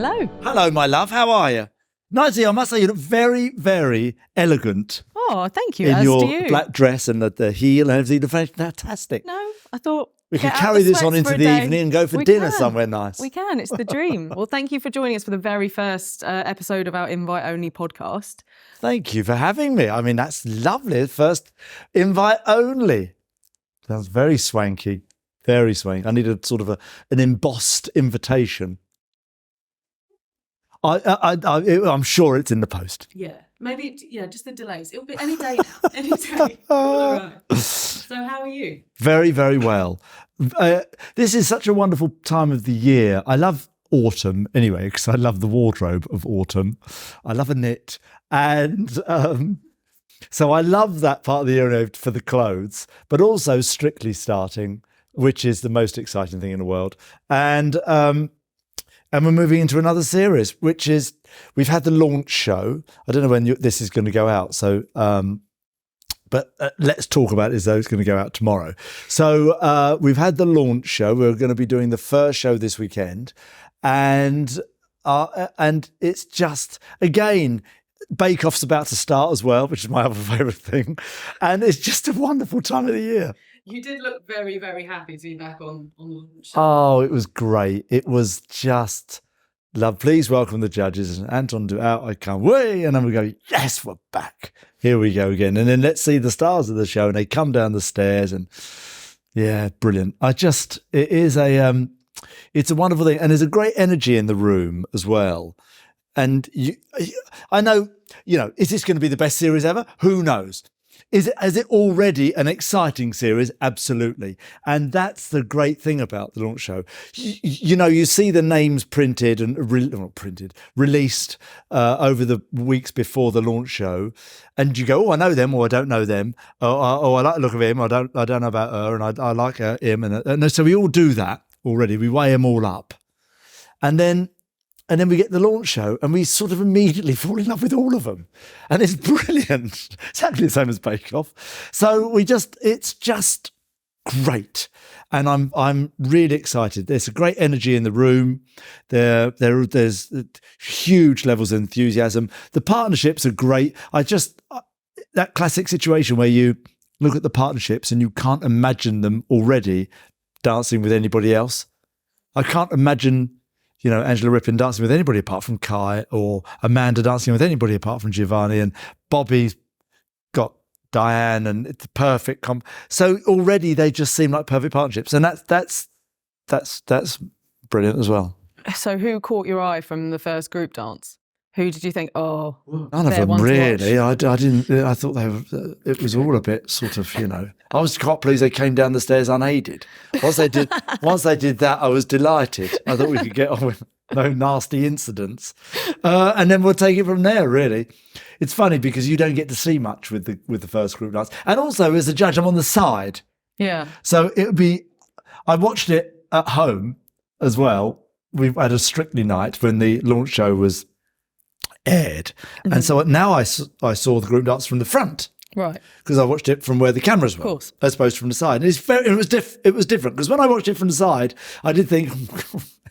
Hello. Hello, my love. How are you? Nicely, I must say you look very, very elegant. Oh, thank you. In As your do you. black dress and the heel and everything. You look fantastic. No, I thought We could get out carry the this on sweats into for a the day. evening and go for We dinner can. somewhere nice. We can. It's the dream. Well, thank you for joining us for the very first episode of our invite-only podcast. Thank you for having me. I mean, that's lovely. First invite only. Sounds very swanky. Very swanky. I need a sort of an embossed invitation. I'm sure it's in the post. Yeah, maybe. Yeah, just the delays. It'll be any day now. Any day. All right. So, how are you? Very, very well. This is such a wonderful time of the year. I love autumn anyway, because I love the wardrobe of autumn. I love a knit. And so I love that part of the year for the clothes, but also Strictly starting, which is the most exciting thing in the world. And we're moving into another series, which is, we've had the launch show. I don't know when this is going to go out. So, but let's talk about it as though it's going to go out tomorrow. So we've had the launch show. We're going to be doing the first show this weekend. And it's just, again, Bake Off's about to start as well, which is my other favourite thing. And it's just a wonderful time of the year. You did look very, very happy to be back on the launch. Oh, it was great. It was just love. Please welcome the judges. And Anton Du Beke, out I come. Way, and then we go, yes, we're back. Here we go again. And then let's see the stars of the show. And they come down the stairs and yeah, brilliant. It's a wonderful thing. And there's a great energy in the room as well. And I know, is this going to be the best series ever? Who knows? Is it already an exciting series? Absolutely. And that's the great thing about the launch show. You see the names printed and released over the weeks before the launch show. And you go, oh, I know them, or I don't know them. Oh, I like the look of him. I don't know about her. And I like him. And so we all do that already. We weigh them all up. And then we get the launch show and we sort of immediately fall in love with all of them. And it's brilliant. Exactly the same as Bake Off. So it's just great. And I'm really excited. There's a great energy in the room. There's huge levels of enthusiasm. The partnerships are great. That classic situation where you look at the partnerships and you can't imagine them already dancing with anybody else. I can't imagine Angela Rippon dancing with anybody apart from Kai, or Amanda dancing with anybody apart from Giovanni, and Bobby's got Diane, and it's the perfect so already they just seem like perfect partnerships, and that's brilliant as well. So who caught your eye from the first group dance? Who did you think, none of them really. I didn't. I thought it was all a bit sort of, I was quite pleased they came down the stairs unaided. Once they did that, I was delighted. I thought we could get on with no nasty incidents, and then we'll take it from there. Really, it's funny because you don't get to see much with the first group dance, and also as a judge, I'm on the side. Yeah. So I watched it at home as well. We had a Strictly night when the launch show was aired, and so now I saw the group dance from the front, right? Because I watched it from where the cameras were, as opposed to from the side. And it was different because when I watched it from the side, I did think,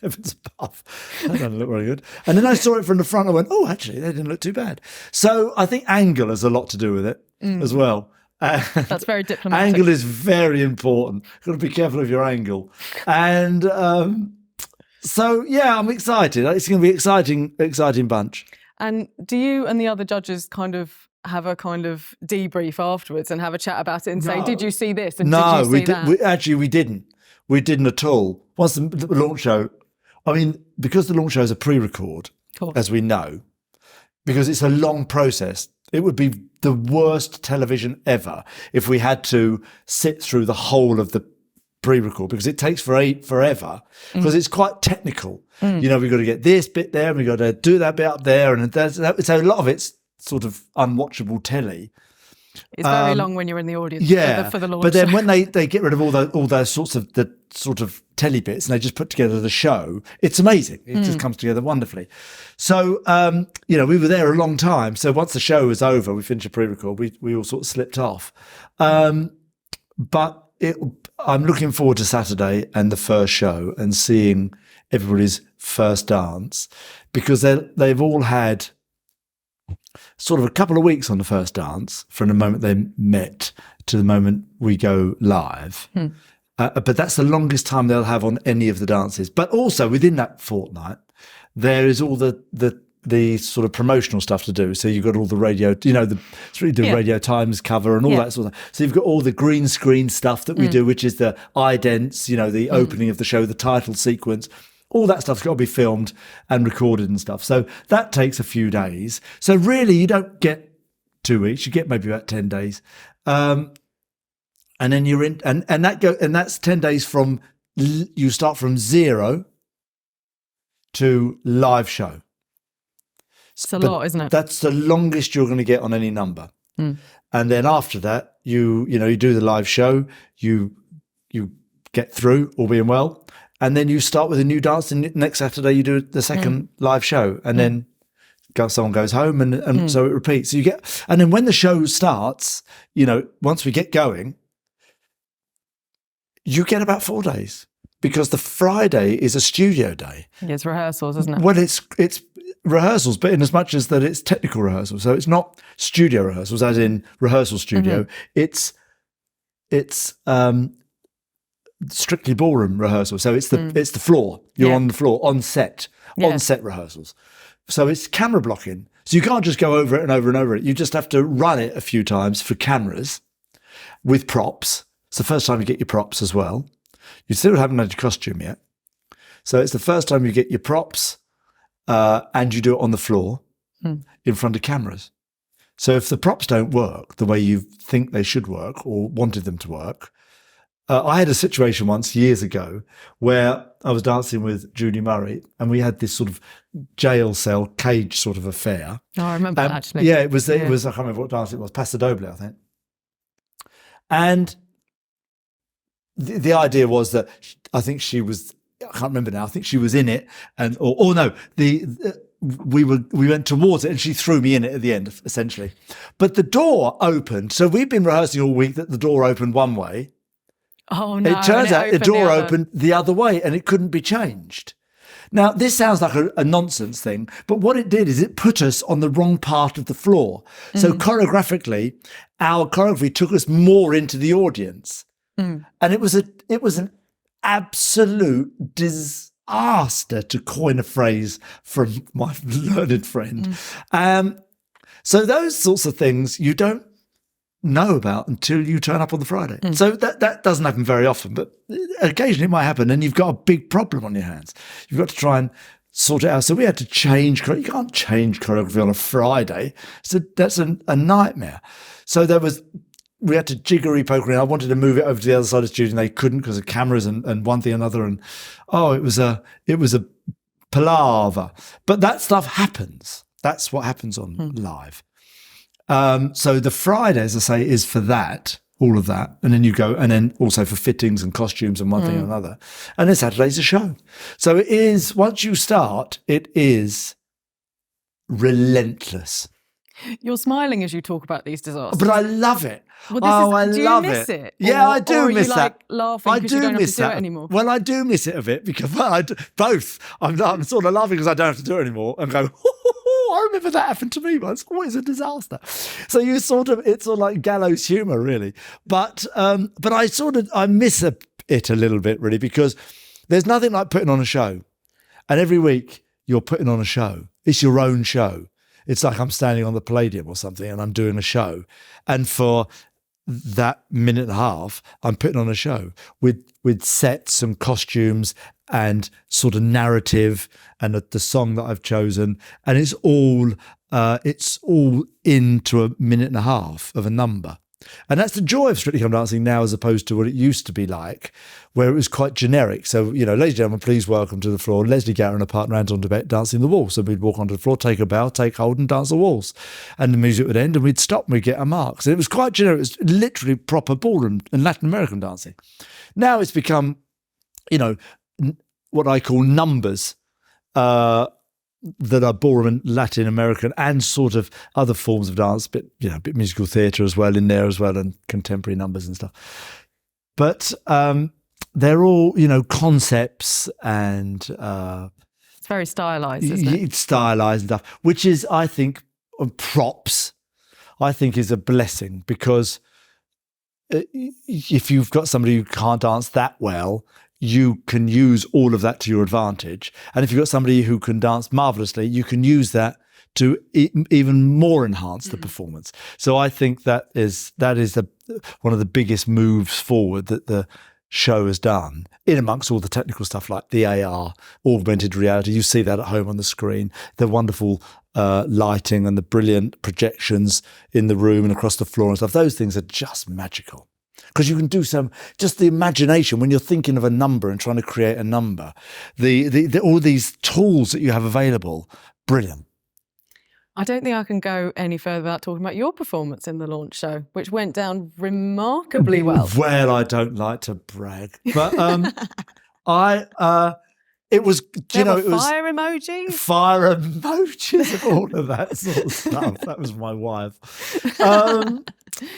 heavens above, that doesn't look very good. And then I saw it from the front, I went, oh, actually, they didn't look too bad. So I think angle has a lot to do with it as well. That's very diplomatic. Angle is very important. You've got to be careful of your angle. And so yeah, I'm excited. It's going to be exciting bunch. And do you and the other judges kind of have a kind of debrief afterwards and have a chat about it and say, did you see this? And did you see that? We didn't. We didn't at all. Once the launch show, because the launch show is a pre-record, as we know, because it's a long process, it would be the worst television ever if we had to sit through the whole of the pre-record, because it takes forever, because it's quite technical. We've got to get this bit there, and we've got to do that bit up there, and so a lot of it's sort of unwatchable telly. It's very long when you're in the audience. For the launch. But then when they get rid of all those sorts of telly bits and they just put together the show, it's amazing. It just comes together wonderfully. So we were there a long time. So once the show was over, we finished a pre-record. We all sort of slipped off. But I'm looking forward to Saturday and the first show and seeing everybody's first dance, because they've all had sort of a couple of weeks on the first dance from the moment they met to the moment we go live. But that's the longest time they'll have on any of the dances. But also within that fortnight, there is all the sort of promotional stuff to do. So you've got all the radio, Radio Times cover and all that sort of stuff. So you've got all the green screen stuff that we do, which is the idents, the opening of the show, the title sequence. All that stuff's got to be filmed and recorded and stuff. So that takes a few days. So really, you don't get 2 weeks. You get maybe about 10 days. And then you're in, and that's 10 days from, you start from 0 to live show. It's a lot, isn't it? That's the longest you're going to get on any number. And then after that, you do the live show, you get through, all being well, and then you start with a new dance, and next Saturday you do the second live show, and then someone goes home, and so it repeats. So you get, and then when the show starts, once we get going, you get about 4 days, because the Friday is a studio day. It's rehearsals, isn't it? Well, it's rehearsals, but in as much as that it's technical rehearsals. So it's not studio rehearsals, as in rehearsal studio. It's strictly ballroom rehearsal. So it's the floor. You're on the floor, on set rehearsals. So it's camera blocking. So you can't just go over it and over and over it. You just have to run it a few times for cameras with props. It's the first time you get your props as well. You still haven't had your costume yet. So it's the first time you get your props, and you do it on the floor in front of cameras. So if the props don't work the way you think they should work or wanted them to work, I had a situation once years ago where I was dancing with Judy Murray, and we had this sort of jail cell cage sort of affair. Oh, I remember that, actually. Yeah, it was, I can't remember what dance it was, Paso Doble, I think. And the idea was that I think she was, I can't remember now, I think she was in it, and we went towards it and she threw me in it at the end, essentially. But the door opened, so we've been rehearsing all week that the door opened one way. Oh no! It turns out the door opened the other way, and it couldn't be changed. Now, this sounds like a nonsense thing, but what it did is it put us on the wrong part of the floor. So choreographically, our choreography took us more into the audience. And it was an absolute disaster, to coin a phrase from my learned friend. So those sorts of things you don't know about until you turn up on the Friday. So that doesn't happen very often, but occasionally it might happen, and you've got a big problem on your hands. You've got to try and sort it out. So we had to change. You can't change choreography on a Friday. So that's a nightmare. So we had to jiggery pokery. I wanted to move it over to the other side of the studio, and they couldn't because of cameras and one thing or another. And it was a palaver. But that stuff happens. That's what happens on live. So the Friday, as I say, is for that, all of that. And then you go, and then also for fittings and costumes and one thing or another. And then Saturday's a show. So it is, once you start, it is relentless. You're smiling as you talk about these disasters. But I love it. Well, I do love you miss it? Yeah, I do miss that. Laughing because you don't have to do it anymore. Well, I do miss it a bit because both. I'm sort of laughing because I don't have to do it anymore, and go, I remember that happened to me once. Always a disaster. So it's sort of like gallows humour, really. But I miss it a little bit, really, because there's nothing like putting on a show, and every week you're putting on a show. It's your own show. It's like I'm standing on the Palladium or something and I'm doing a show. And for that minute and a half, I'm putting on a show with sets and costumes and sort of narrative and the song that I've chosen. And it's all into a minute and a half of a number. And that's the joy of Strictly Come Dancing now, as opposed to what it used to be like, where it was quite generic. So, ladies and gentlemen, please welcome to the floor Leslie Garrett and her partner Anton Du Beke dancing the waltz. So we'd walk onto the floor, take a bow, take hold and dance the waltz. And the music would end and we'd stop and we'd get our marks. And it was quite generic. It was literally proper ballroom and Latin American dancing. Now it's become, what I call numbers, that are ballroom and Latin American and sort of other forms of dance, bit musical theatre as well in there as well, and contemporary numbers and stuff. But they're all, concepts and it's very stylized, isn't it? It's stylized and stuff, which is, I think, props, I think is a blessing, because if you've got somebody who can't dance that well, you can use all of that to your advantage. And if you've got somebody who can dance marvelously, you can use that to even more enhance the performance. So I think that is one of the biggest moves forward that the show has done, in amongst all the technical stuff like the AR, augmented reality. You see that at home on the screen, the wonderful lighting and the brilliant projections in the room and across the floor and stuff. Those things are just magical, because you can do just the imagination when you're thinking of a number and trying to create a number. All these tools that you have available, brilliant. I don't think I can go any further without talking about your performance in the launch show, which went down remarkably well. Well, I don't like to brag, but it was, it was fire emojis? Fire emojis and all of that sort of stuff. That was my wife.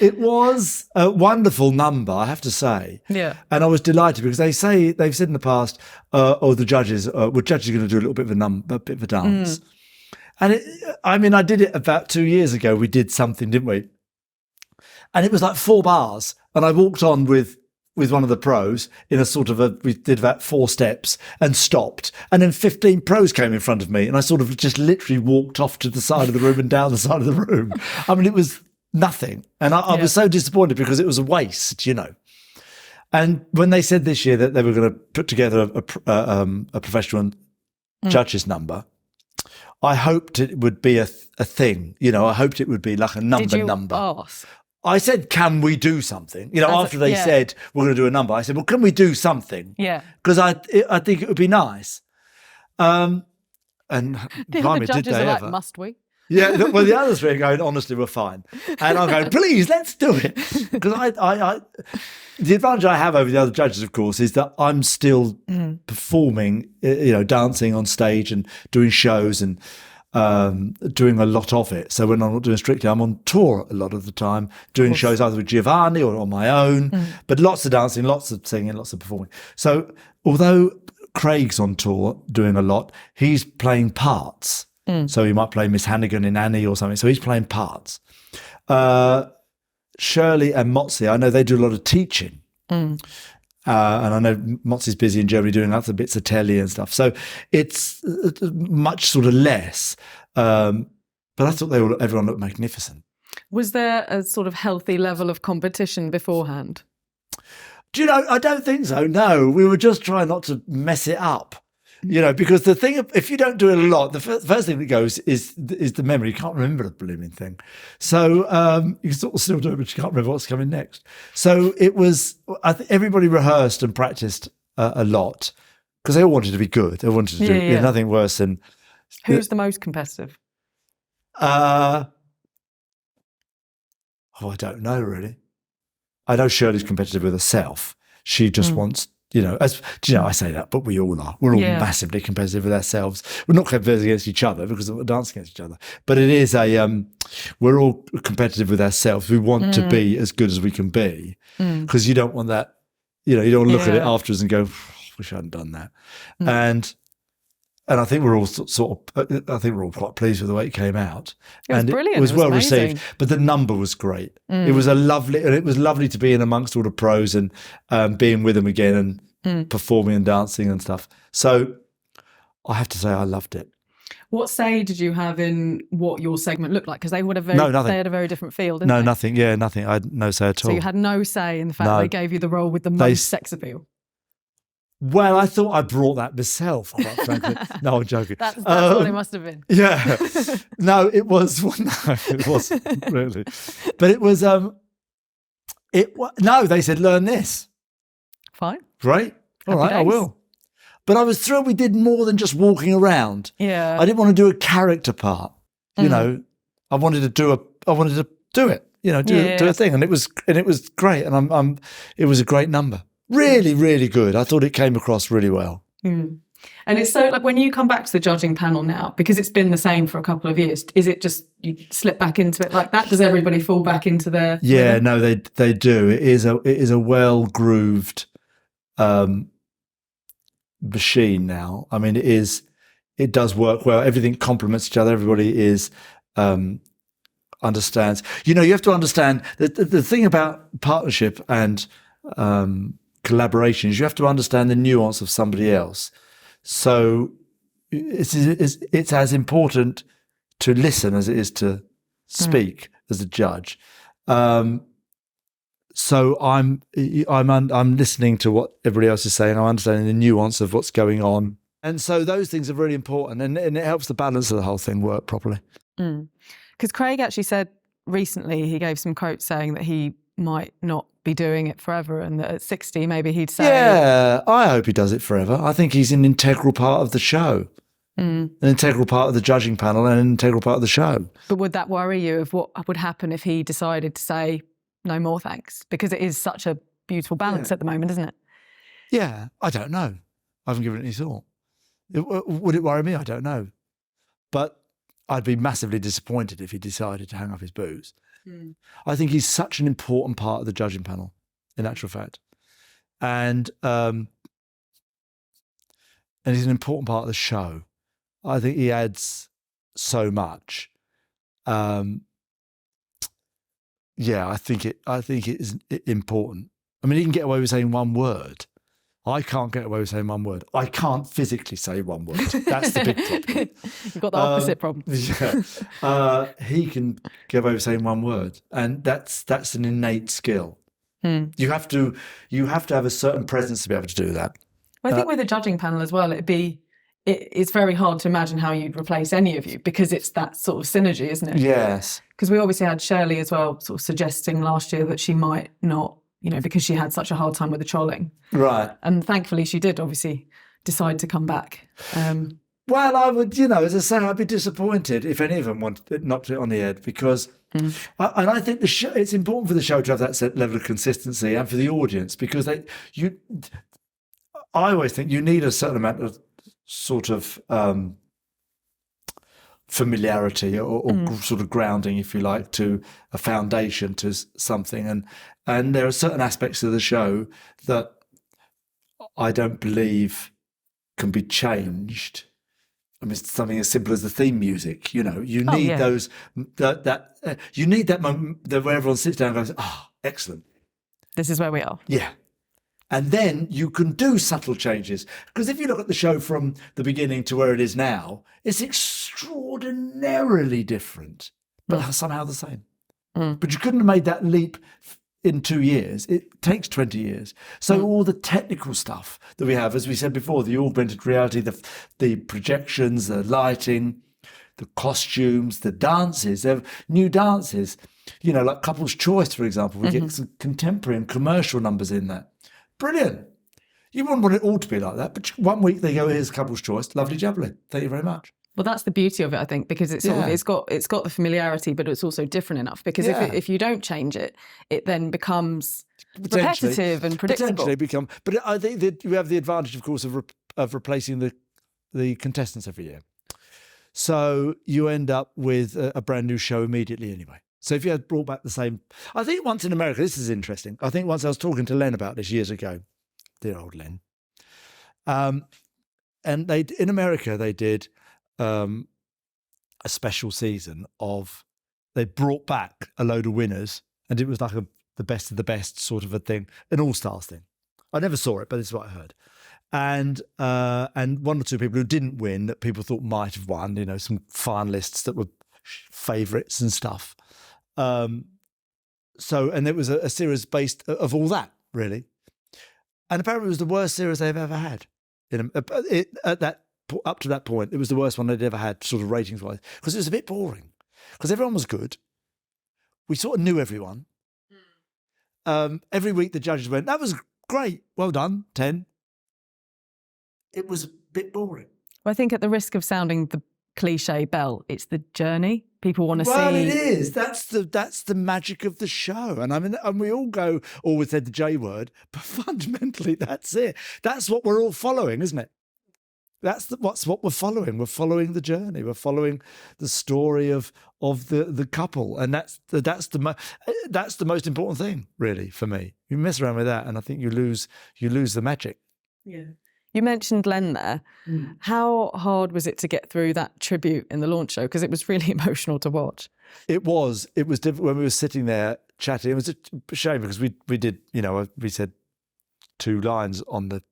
It was a wonderful number, I have to say. Yeah. And I was delighted, because they've said in the past, the judges, judges are going to do a little bit of a bit of a dance. And I did it about 2 years ago. We did something, didn't we? And it was like 4 bars. And I walked on with one of the pros in a sort of we did about 4 steps and stopped. And then 15 pros came in front of me. And I sort of just literally walked off to the side of the room and down the side of the room. It was nothing. And I was so disappointed, because it was a waste, And when they said this year that they were going to put together a professional judges number, I hoped it would be a thing. I hoped it would be like a number. Did you ask? I said, can we do something? After they said, we're going to do a number, I said, well, can we do something? Yeah. Because I think it would be nice. And the judges are like, must we? Yeah, well, the other 3 are going, honestly, we're fine. And I'm going, please, let's do it. Because the advantage I have over the other judges, of course, is that I'm still performing, dancing on stage and doing shows and doing a lot of it. So when I'm not doing Strictly, I'm on tour a lot of the time, doing shows either with Giovanni or on my own, but lots of dancing, lots of singing, lots of performing. So although Craig's on tour doing a lot, he's playing parts. So he might play Miss Hannigan in Annie or something. So he's playing parts. Shirley and Motzi, I know they do a lot of teaching. And I know Motzi's busy in Germany doing other bits of telly and stuff. So it's much sort of less. But I thought everyone looked magnificent. Was there a sort of healthy level of competition beforehand? Do you know, I don't think so, no. We were just trying not to mess it up. Because the thing, if you don't do it a lot, the first thing that goes is the memory. You can't remember the blooming thing. So you can sort of still do it, but you can't remember what's coming next. So it was, I think everybody rehearsed and practiced a lot, because they all wanted to be good. They wanted to do nothing worse than... Who's the most competitive? I don't know, really. I know Shirley's competitive with herself. She just wants... I say that, but we all are. We're all massively competitive with ourselves. We're not competitive against each other, because we're dancing against each other. But it is we're all competitive with ourselves. We want to be as good as we can be, because you don't want that, you don't want to look at it afterwards and go, wish I hadn't done that. And I think we're all I think we're all quite pleased with the way it came out. It was brilliant. It was well amazing. received, but the number was great. It was lovely to be in amongst all the pros and being with them again and performing and dancing and stuff. So I have to say I loved it. What say did you have in what your segment looked like? Because they would have nothing. They had a very different feel, didn't they? Nothing. Yeah, nothing. I had no say at all. So you had no say in the fact that they gave you the role with the most sex appeal. Well, I thought I brought that myself, quite frankly. No, I'm joking. That's what it must have been. Yeah. No, it was. No, it wasn't really. But it was. No, they said learn this. Fine. Great. All right, I will. But I was thrilled we did more than just walking around. Yeah. I didn't want to do a character part. You know, I wanted to do it. Do a thing, and it was great. And it was a great number. Really, really good. I thought it came across really well. And it's so, like, when you come back to the judging panel now, because it's been the same for a couple of years, is it just you slip back into it like that? Does everybody fall back into their... Yeah, no, they do. It is a well-grooved machine now. I mean, it does work well. Everything complements each other. Everybody understands. You have to understand that the thing about partnership and collaboration is you have to understand the nuance of somebody else. So it's as important to listen as it is to speak as a judge. So I'm listening to what everybody else is saying. I'm understanding the nuance of what's going on, and so those things are really important, and it helps the balance of the whole thing work properly. Because Craig actually said recently, he gave some quotes saying that he might not be doing it forever, and that at 60 maybe he'd say, "Yeah, I hope he does it forever." I think he's an integral part of the show. An integral part of the judging panel and an integral part of the show. But would that worry you of what would happen if he decided to say, no more thanks? Because it is such a beautiful balance at the moment, isn't it? Yeah, I don't know. I haven't given it any thought. Would it worry me? I don't know. But I'd be massively disappointed if he decided to hang up his boots. I think he's such an important part of the judging panel, in actual fact. And he's an important part of the show. I think he adds so much. Yeah, I think it is important. I mean, he can get away with saying one word. I can't get away with saying one word. I can't physically say one word. That's the big problem. You've got the opposite problem. Yeah. He can get away with saying one word, and that's an innate skill. You have to have a certain presence to be able to do that. Well, I think with a judging panel as well, it's very hard to imagine how you'd replace any of you, because it's that sort of synergy, isn't it? Yes. Because we obviously had Shirley as well, sort of suggesting last year that she might not, because she had such a hard time with the trolling. Right. And thankfully she did obviously decide to come back. Well, I would, as I say, I'd be disappointed if any of them knocked it on the head, because, I think it's important for the show to have that level of consistency, and for the audience, because I always think you need a certain amount of sort of familiarity or sort of grounding, if you like, to a foundation, to something, and there are certain aspects of the show that I don't believe can be changed. I mean, something as simple as the theme music. You need those you need that moment where everyone sits down and goes, excellent, this is where we are. Yeah. And then you can do subtle changes. Because if you look at the show from the beginning to where it is now, it's extraordinarily different, but somehow the same. But you couldn't have made that leap in 2 years. It takes 20 years. So all the technical stuff that we have, as we said before, the augmented reality, the projections, the lighting, the costumes, the dances, there are new dances, like Couple's Choice, for example. We get some contemporary and commercial numbers in that. Brilliant. You wouldn't want it all to be like that, but 1 week they go, here's Couple's Choice, lovely jubbly. Thank you very much. Well, that's the beauty of it, I think, because it's it's got the familiarity, but it's also different enough. Because if you don't change it, it then becomes repetitive and predictable. But I think that you have the advantage, of course, of replacing the contestants every year. So you end up with a brand new show immediately anyway. So if you had brought back the same, I think once in America, this is interesting. I think once I was talking to Len about this years ago, dear old Len, and in America they did a special season they brought back a load of winners, and it was like the best of the best sort of a thing, an all-stars thing. I never saw it, but this is what I heard. And one or two people who didn't win that people thought might have won, some finalists that were favourites and stuff. And there was a series based of all that, really. And apparently it was the worst series they've ever had. Up to that point, it was the worst one they'd ever had, sort of ratings-wise, because it was a bit boring. Because everyone was good. We sort of knew everyone. Every week the judges went, that was great, well done, 10. It was a bit boring. Well, I think at the risk of sounding the cliche bell, it's the journey. People want to see. Well, it is. That's the magic of the show. And we all go, always said the J word, but fundamentally that's it. That's what we're all following, isn't it? That's what we're following. We're following the journey. We're following the story of the couple, and that's the most important thing, really, for me. You mess around with that, and I think you lose the magic. Yeah. You mentioned Len there. How hard was it to get through that tribute in the launch show? Because it was really emotional to watch. It was difficult when we were sitting there chatting. It was a shame because we did, we said 2 lines on the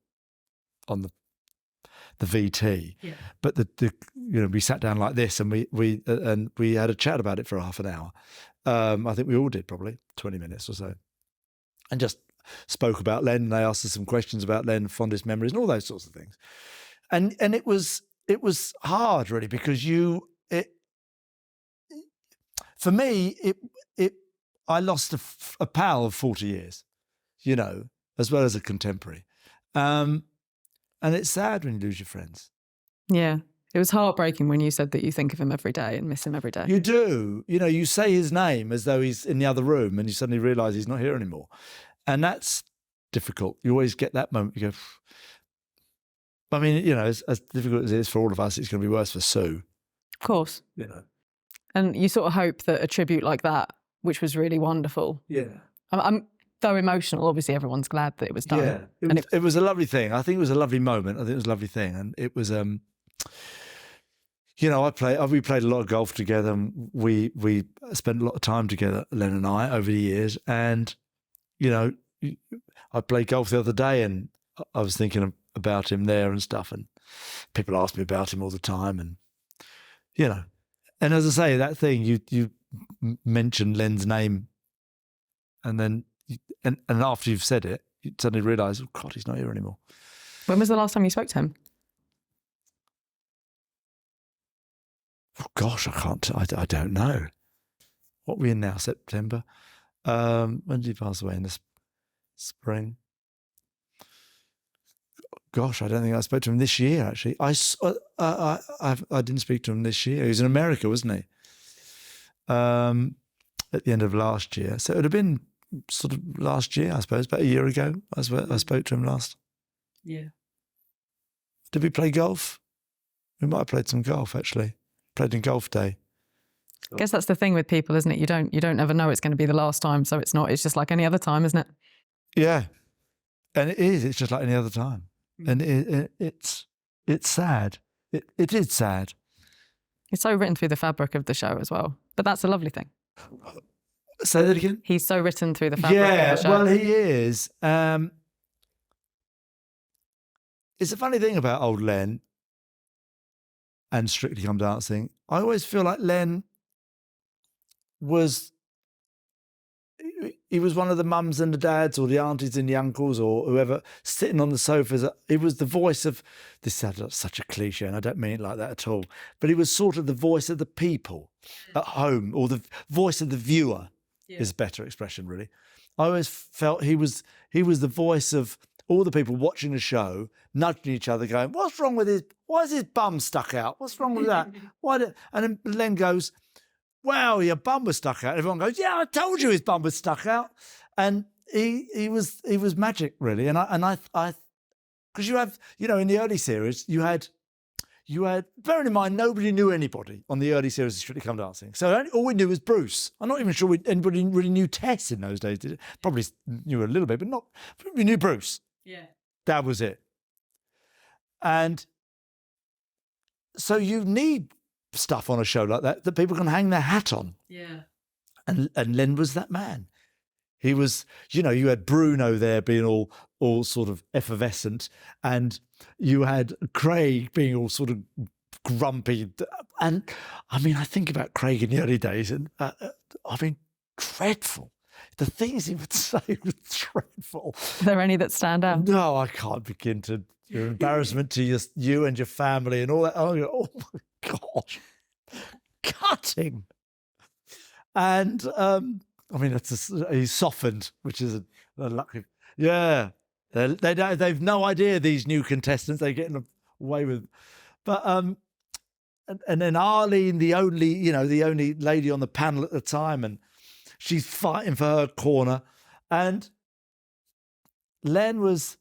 VT, but we sat down like this and we had a chat about it for half an hour. I think we all did, probably 20 minutes or so, and just spoke about Len. And they asked us some questions about Len, fondest memories, and all those sorts of things. And it was hard, really, because for me I lost a pal of 40 years, as well as a contemporary. And it's sad when you lose your friends. Yeah. It was heartbreaking when you said that you think of him every day and miss him every day. You do. You say his name as though he's in the other room and you suddenly realise he's not here anymore. And that's difficult. You always get that moment. You go, I mean, as difficult as it is for all of us, it's going to be worse for Sue. Of course. And you sort of hope that a tribute like that, which was really wonderful. Yeah. I'm though emotional, obviously everyone's glad that it was done. Yeah, it was a lovely thing. I think it was a lovely moment. I think it was a lovely thing. And it was, we played a lot of golf together. And we spent a lot of time together, Len and I, over the years. And, I played golf the other day and I was thinking about him there and stuff. And people ask me about him all the time. And, and as I say, that thing, you mentioned Len's name and then, and after you've said it, you suddenly realise, oh God, he's not here anymore. When was the last time you spoke to him? Oh gosh, I don't know. What are we in now? September? When did he pass away? In the spring? Gosh, I don't think I spoke to him this year, actually. I didn't speak to him this year. He was in America, wasn't he? At the end of last year. So it would have been sort of last year, I suppose, about a year ago. I spoke to him last. Yeah. Did we play golf? We might have played some golf, actually. Played in golf day. I guess that's the thing with people, isn't it? You don't ever know it's going to be the last time, so it's not. It's just like any other time, isn't it? Yeah, and it is. It's just like any other time, and it's sad. It is sad. It's so written through the fabric of the show as well, but that's a lovely thing. Say that again. He's so written through the fabric of the show. Well, he is. It's a funny thing about old Len and Strictly Come Dancing. I always feel like Len was one of the mums and the dads or the aunties and the uncles or whoever sitting on the sofas. He was the voice of, this sounds such a cliche and I don't mean it like that at all, but he was sort of the voice of the people at home, or the voice of the viewer is a better expression, really. I always felt he was the voice of all the people watching the show, nudging each other, going, what's wrong with why is his bum stuck out? What's wrong with that? And then Len goes, wow, your bum was stuck out. Everyone goes, yeah, I told you his bum was stuck out. And he was magic, really. And I because you have, in the early series, you had, bearing in mind, nobody knew anybody on the early series of Strictly Come Dancing. So all we knew was Bruce. I'm not even sure anybody really knew Tess in those days, did it? Probably knew a little bit, but we knew Bruce. Yeah. That was it. And so you need stuff on a show like that people can hang their hat on. Yeah. And Len was that man. He was, you had Bruno there being all sort of effervescent, and you had Craig being all sort of grumpy. And I mean, I think about Craig in the early days, and dreadful. The things he would say were dreadful. Are there any that stand out? No, I can't begin to. Your embarrassment to you and your family and all that. Oh my gosh, cutting. And he's softened, which is a lucky. Yeah, they've no idea, these new contestants. They're getting away with, but and then Arlene, the only lady on the panel at the time, and she's fighting for her corner, and Len was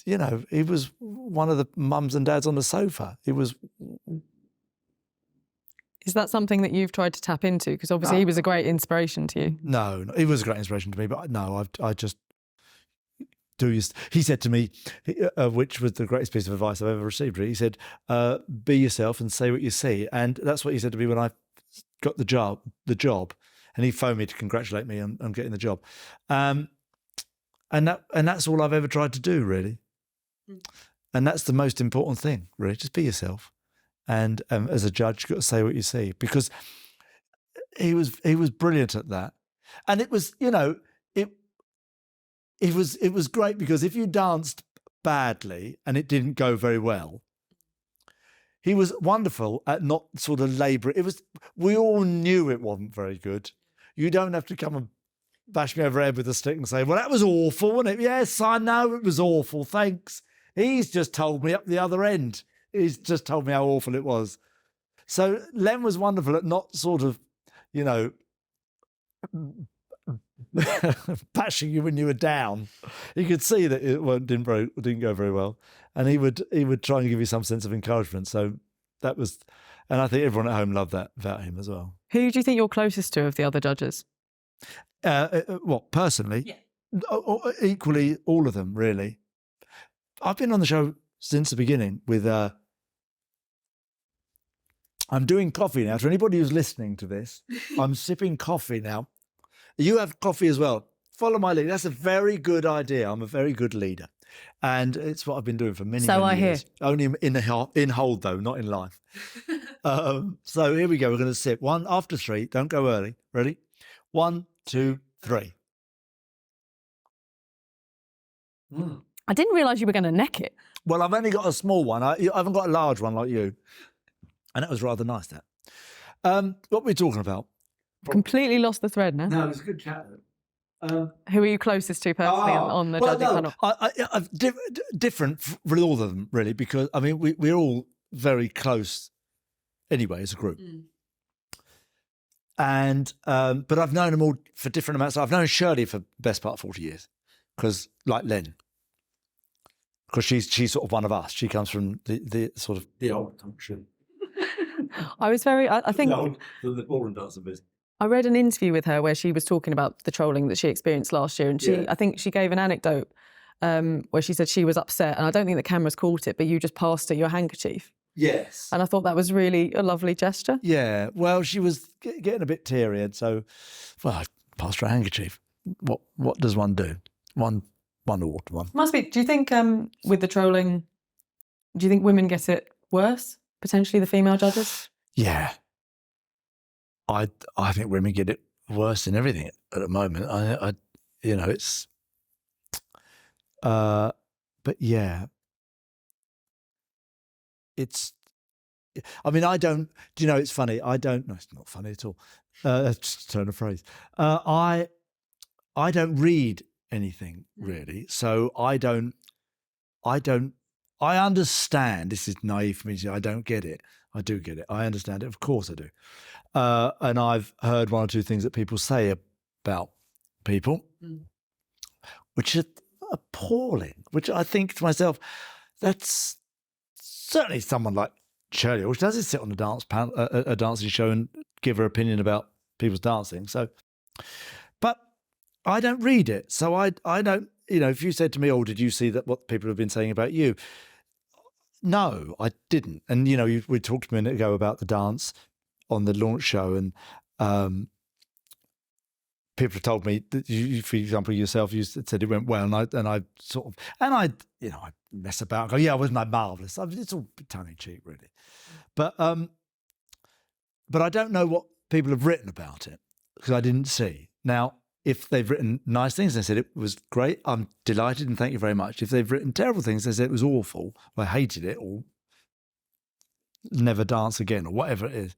you know, he was one of the mums and dads on the sofa. It was. Is that something that you've tried to tap into? Because obviously he was a great inspiration to you. No, he was a great inspiration to me, but no, I just do. He said to me, which was the greatest piece of advice I've ever received. Really. He said, "Be yourself and say what you see," and that's what he said to me when I got the job. And he phoned me to congratulate me on getting the job, and that's all I've ever tried to do, really. And that's the most important thing, really. Just be yourself. And as a judge, you've got to say what you see, because he was brilliant at that. And it was, you know, it was great, because if you danced badly and it didn't go very well, he was wonderful at not sort of labouring. We all knew it wasn't very good. You don't have to come and bash me over the head with a stick and say, well, that was awful, wasn't it? Yes, I know it was awful, thanks. He's just told me up the other end. He's just told me how awful it was. So Len was wonderful at not sort of, you know, bashing you when you were down. You could see that it didn't go very well, and he would try and give you some sense of encouragement. So that was, and I think everyone at home loved that about him as well. Who do you think you're closest to of the other judges? What, personally? Yeah. Equally, all of them, really. I've been on the show since the beginning with. I'm doing coffee now. To anybody who's listening to this, I'm sipping coffee now. You have coffee as well. Follow my lead. That's a very good idea. I'm a very good leader. And it's what I've been doing for many, so many I years. hear. Only in hold, though, not in life. So here we go. We're going to sip. 1 after 3. Don't go early. Ready? 1, 2, 3. I didn't realise you were going to neck it. Well, I've only got a small one. I haven't got a large one like you. And that was rather nice, that. What were we talking about? Completely lost the thread now. No, it was a good chat. Who are you closest to personally on the judging panel? I'm different for all of them, really, because, I mean, we're all very close anyway as a group. And but I've known them all for different amounts. I've known Shirley for the best part of 40 years, because, like Len, because she's sort of one of us. She comes from the sort of the old country. I think the ballroom dancer business. I read an interview with her where she was talking about the trolling that she experienced last year, and I think she gave an anecdote where she said she was upset, and I don't think the cameras caught it, but you just passed her your handkerchief. Yes. And I thought that was really a lovely gesture. Yeah. Well, she was getting a bit teary, and so, I passed her a handkerchief. What does one do? One ought one. Must be. Do you think with the trolling, do you think women get it worse? Potentially the female judges? Yeah. I think women get it worse than everything at the moment. I you know, it's but yeah. It's, I mean, I don't, do you know, it's funny. No, it's not funny at all. Just turn a phrase. I don't read anything really. So I understand, this is naive for me to say, I don't get it. I do get it. I understand it. Of course I do. And I've heard 1 or 2 things that people say about people, which are appalling, which I think to myself, that's certainly someone like Shirley, which does sit on a dance panel, a dancing show, and give her opinion about people's dancing. So, but I don't read it. So I don't, you know, if you said to me, oh, did you see that what people have been saying about you? No, I didn't. And, you know, we talked a minute ago about the dance on the launch show, and people have told me that you, for example, yourself, you said it went well, and I you know, I mess about and go, yeah, wasn't I marvellous? It's all tongue-in-cheek, really. But I don't know what people have written about it, because I didn't see. Now, if they've written nice things and said it was great, I'm delighted and thank you very much. If they've written terrible things and said it was awful, or I hated it, or never dance again, or whatever it is,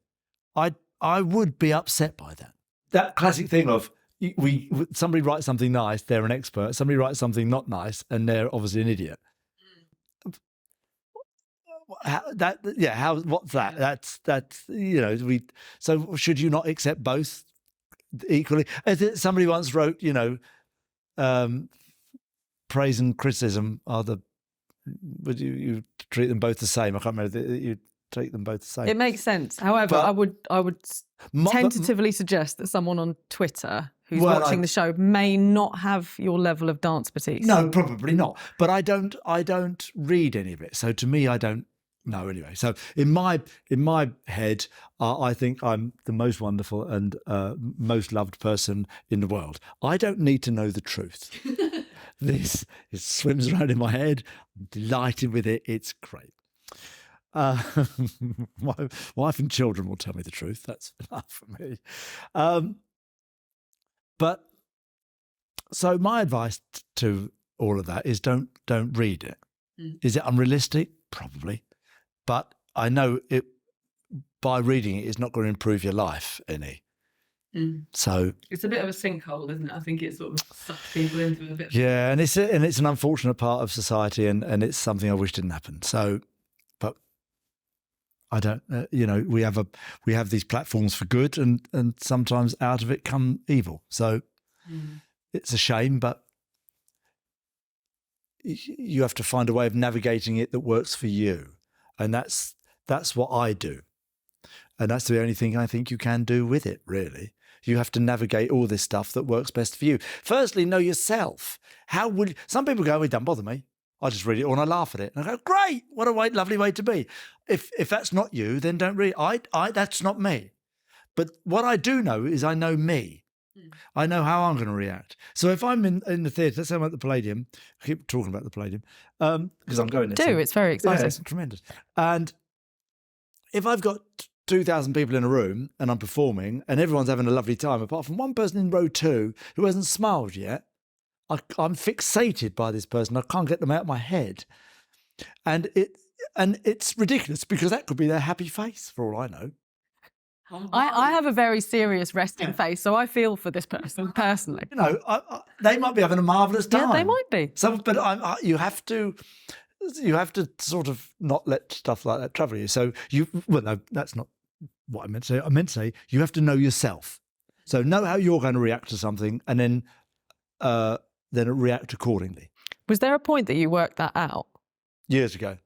I would be upset by that. That classic thing of somebody writes something nice, they're an expert. Somebody writes something not nice, and they're obviously an idiot. What's that? That's you know, so should you not accept both equally? Somebody once wrote, you know, praise and criticism are the would you treat them both the same? I can't remember. You treat them both the same. It makes sense. However, But- I would tentatively suggest that someone on Twitter who's Well, watching the show may not have your level of dance fatigue. No, probably not. But I don't read any of it. So to me, I don't know anyway. So in my head, I think I'm the most wonderful and most loved person in the world. I don't need to know the truth. This it swims around in my head. I'm delighted with it. It's great. My wife and children will tell me the truth. That's enough for me. But so my advice to all of that is don't read it. Is it unrealistic? Probably. But I know it by reading it is not going to improve your life any. So it's a bit of a sinkhole, isn't it? I think it sort of sucks people into a bit. Yeah, and it's an unfortunate part of society, and it's something I wish didn't happen. So, but I don't, we have these platforms for good, and sometimes out of it come evil. So it's a shame, but you have to find a way of navigating it that works for you, and that's what I do, and that's the only thing I think you can do with it, really. You have to navigate all this stuff that works best for you. Firstly, know yourself. Some people go, it doesn't bother me. I just read it all and I laugh at it. And I go, great, what a lovely way to be. If that's not you, then don't read it. That's not me. But what I do know is I know me. I know how I'm going to react. So if I'm in the theatre, let's say I'm at the Palladium, I keep talking about the Palladium, because I'm going there. It's very exciting. Yeah, it's tremendous. And if I've got 2,000 people in a room and I'm performing and everyone's having a lovely time, apart from one person in row 2 who hasn't smiled yet, I'm fixated by this person. I can't get them out of my head. And it's ridiculous because that could be their happy face for all I know. I have a very serious resting face, so I feel for this person personally. They might be having a marvellous time. Yeah, they might be. But you have to sort of not let stuff like that trouble you. So no, that's not what I meant to say. I meant to say you have to know yourself. So know how you're going to react to something, and then react accordingly. Was there a point that you worked that out? Years ago.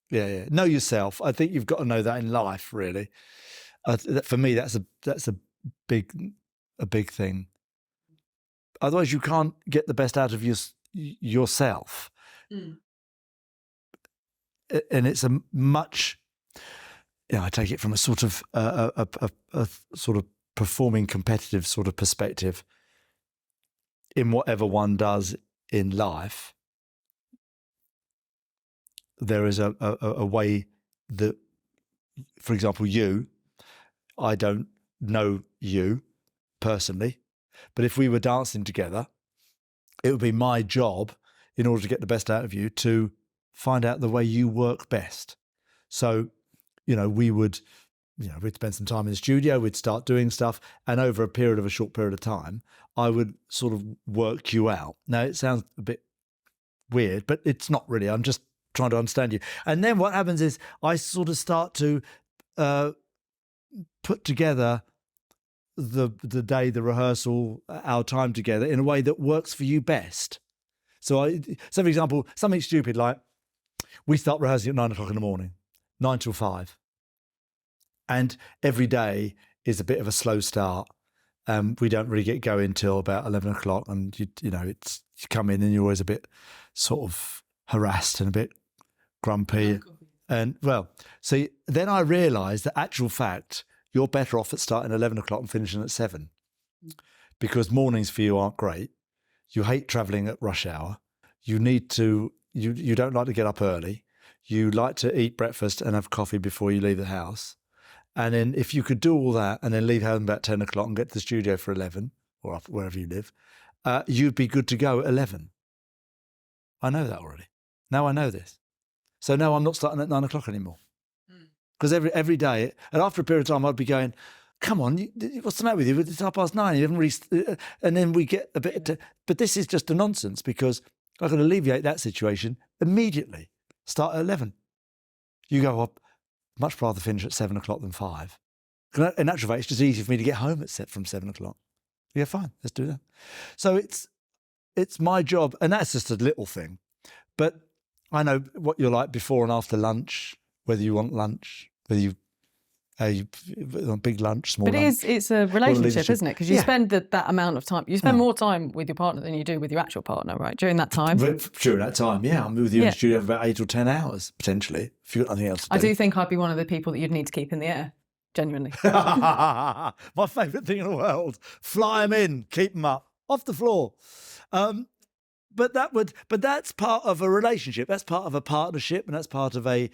Yeah. Know yourself. I think you've got to know that in life, really. For me, that's a big thing. Otherwise, you can't get the best out of yourself. And it's a much, I take it from a sort of a sort of performing competitive sort of perspective. In whatever one does in life, there is a way that, for example, I don't know you personally, but if we were dancing together, it would be my job, in order to get the best out of you, to find out the way you work best. So, we'd spend some time in the studio, we'd start doing stuff, and over a short period of time, I would sort of work you out. Now, it sounds a bit weird, but it's not really. I'm just trying to understand you. And then what happens is I sort of start to put together the day, the rehearsal, our time together in a way that works for you best. So for example, something stupid like we start rehearsing at 9 o'clock in the morning, 9 till 5. And every day is a bit of a slow start. We don't really get going till about 11 o'clock. And, you come in and you're always a bit sort of harassed and a bit grumpy. And so then I realised that actual fact, you're better off at starting at 11 o'clock and finishing at 7, because mornings for you aren't great. You hate travelling at rush hour. You don't like to get up early. You like to eat breakfast and have coffee before you leave the house. And then if you could do all that and then leave home about 10 o'clock and get to the studio for 11, or up wherever you live, you'd be good to go at 11. I know that already. Now I know this. So now I'm not starting at 9 o'clock anymore. Because every day, and after a period of time, I'd be going, come on, what's the matter with you? It's 9:30. You haven't really... And then we get a bit... But this is just a nonsense, because I can alleviate that situation immediately. Start at 11. You go up. Much rather finish at 7 o'clock than 5. In actual fact, it's just easy for me to get home from 7 o'clock. Yeah, fine, let's do that. So it's my job, and that's just a little thing. But I know what you're like before and after lunch, whether you want lunch, whether you a big lunch, small but lunch. it's a relationship, isn't it? Because you spend that amount of time. You spend more time with your partner than you do with your actual partner, right? During that time. During that time, yeah. I'm with you in the studio for about 8 or 10 hours, potentially, if you've got nothing else to do. I do think I'd be one of the people that you'd need to keep in the air, genuinely. My favourite thing in the world. Fly them in, keep them up, off the floor. But that's part of a relationship. That's part of a partnership, and that's part of a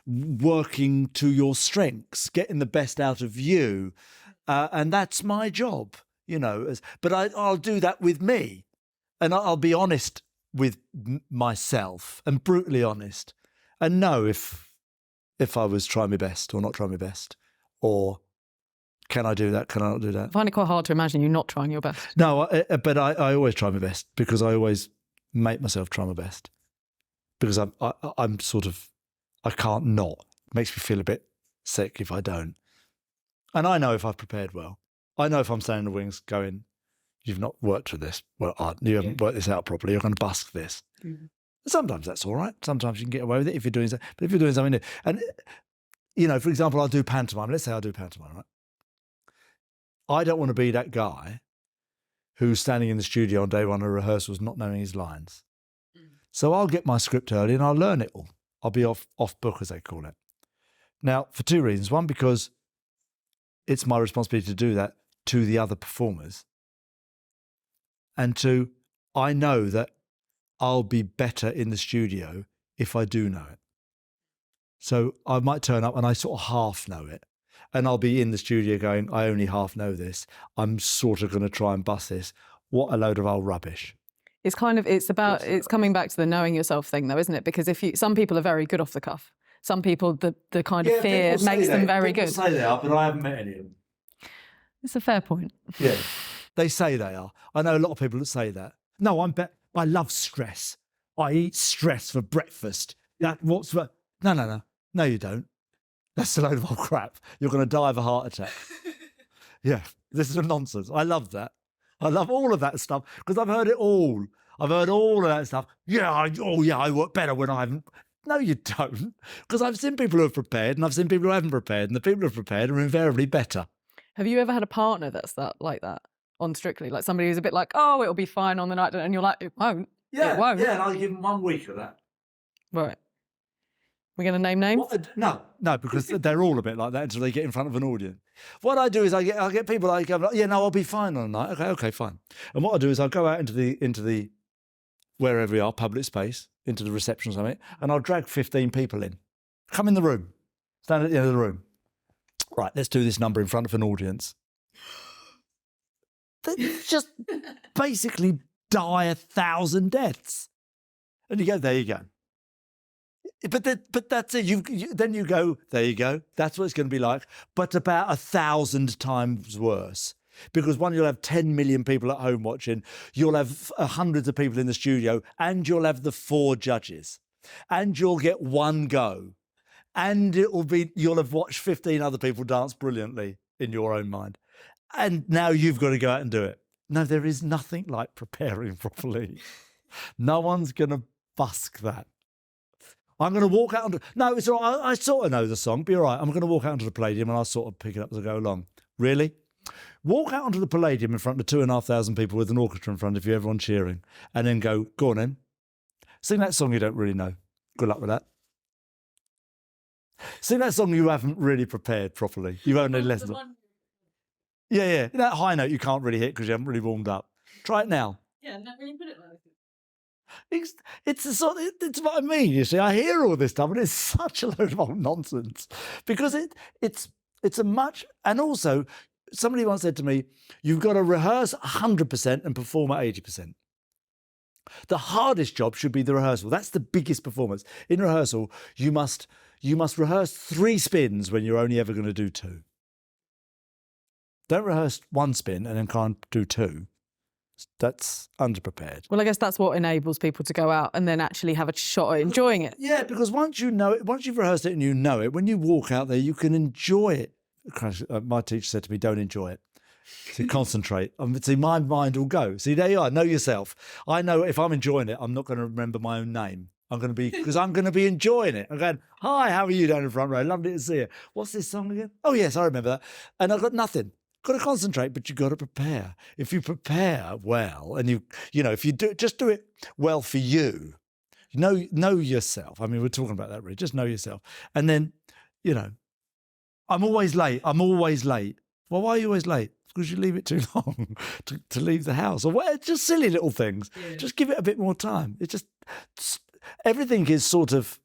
working to your strengths, getting the best out of you, and that's my job, you know. But I'll do that with me, and I'll be honest with myself, and brutally honest, and know if I was trying my best or not trying my best, or can I do that? Can I not do that? I find it quite hard to imagine you not trying your best. No, but I always try my best, because I always make myself try my best, because I'm sort of, I can't not. It makes me feel a bit sick if I don't. And I know if I've prepared well. I know if I'm standing in the wings going, you've not worked with this. Well, you haven't worked this out properly. You're going to busk this. Mm-hmm. Sometimes that's all right. Sometimes you can get away with it if you're doing something. But if you're doing something new, and, you know, for example, I'll do pantomime. Let's say I'll do pantomime, right? I don't want to be that guy who's standing in the studio on day one of rehearsals not knowing his lines. So I'll get my script early and I'll learn it all. I'll be off book, as they call it. Now, for two reasons. One, because it's my responsibility to do that to the other performers. And two, I know that I'll be better in the studio if I do know it. So I might turn up and I sort of half know it. And I'll be in the studio going, I only half know this. I'm sort of going to try and bust this. What a load of old rubbish. It's coming back to the knowing yourself thing though, isn't it? Because some people are very good off the cuff. Some people, the kind of fear makes them very good. People say they are, but I haven't met any of them. It's a fair point. Yeah, they say they are. I know a lot of people that say that. No, I love stress. I eat stress for breakfast. No, you don't. That's a load of old crap. You're going to die of a heart attack. Yeah, this is a nonsense. I love that. I love all of that stuff because I've heard it all. I've heard all of that stuff. I work better when I haven't. No, you don't. Because I've seen people who have prepared and I've seen people who haven't prepared, and the people who have prepared are invariably better. Have you ever had a partner that's like that on Strictly? Like somebody who's a bit like, oh, it'll be fine on the night, and you're like, it won't. Yeah, it won't. Yeah, and I'll give them 1 week of that. Right. We're going to name names? No, because they're all a bit like that until they get in front of an audience. What I do is I get people like, I'll be fine on a night. Okay, fine. And what I do is I'll go out into the wherever we are, public space, into the reception or something, and I'll drag 15 people in. Come in the room. Stand at the end of the room. Right, let's do this number in front of an audience. They just basically die 1,000 deaths. And you go, there you go. But that's it. Then you go, there you go. That's what it's going to be like. But about 1,000 times worse. Because one, you'll have 10 million people at home watching. You'll have hundreds of people in the studio. And you'll have the 4 judges. And you'll get one go. And you'll have watched 15 other people dance brilliantly in your own mind. And now you've got to go out and do it. No, there is nothing like preparing properly. No one's going to busk that. I'm going to walk out onto... No, it's all right. I sort of know the song. Be all right. I'm going to walk out onto the Palladium and I'll sort of pick it up as I go along. Really? Walk out onto the Palladium in front of 2,500 people with an orchestra in front of you, everyone cheering, and then go on then. Sing that song you don't really know. Good luck with that. Sing that song you haven't really prepared properly. You've only listened. Yeah. That high note you can't really hit because you haven't really warmed up. Try it now. Yeah, not really put it like it's what I mean, you see. I hear all this stuff and it's such a load of old nonsense because it's a much... And also, somebody once said to me, you've got to rehearse 100% and perform at 80%. The hardest job should be the rehearsal. That's the biggest performance. In rehearsal, you must rehearse 3 spins when you're only ever going to do 2. Don't rehearse 1 spin and then can't do 2. That's underprepared. Well, I guess that's what enables people to go out and then actually have a shot at enjoying it. Yeah, because once you know it, once you've rehearsed it and you know it, when you walk out there, you can enjoy it. My teacher said to me, don't enjoy it. So concentrate. See, my mind will go. See, there you are. Know yourself. I know if I'm enjoying it, I'm not going to remember my own name. I'm going to be, because I'm going to be enjoying it. I'm going, hi, how are you down in the front row? Lovely to see you. What's this song again? Oh, yes, I remember that. And I've got nothing. Got to concentrate, but you've got to prepare. If you prepare well, and if you just do it well for you, know yourself. I mean, we're talking about that, really. Just know yourself. And then, I'm always late. Well, why are you always late? Because you leave it too long to leave the house, or what? Just silly little things. Yeah. Just give it a bit more time. It just everything is sort of,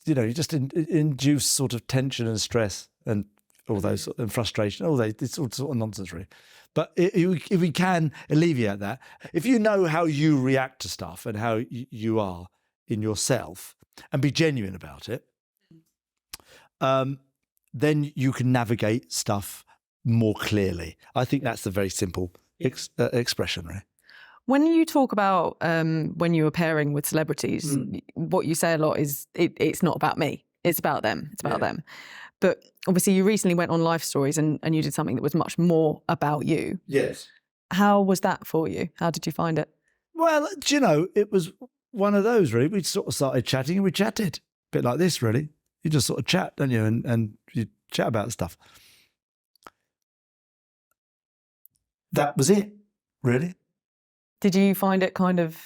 you just induce sort of tension and stress and all those and frustration. All that it's all sort of nonsense, really. But if we can alleviate that, if you know how you react to stuff and how you are in yourself, and be genuine about it, then you can navigate stuff more clearly. I think that's a very simple expression, right? When you talk about when you were pairing with celebrities, what you say a lot is it's not about me, it's about them. It's about them. But obviously you recently went on Life Stories and you did something that was much more about you. Yes. How was that for you? How did you find it? Well, it was one of those, really. We sort of started chatting and we chatted. A bit like this, really. You just sort of chat, don't you? And you chat about stuff. That was it, really. Did you find it kind of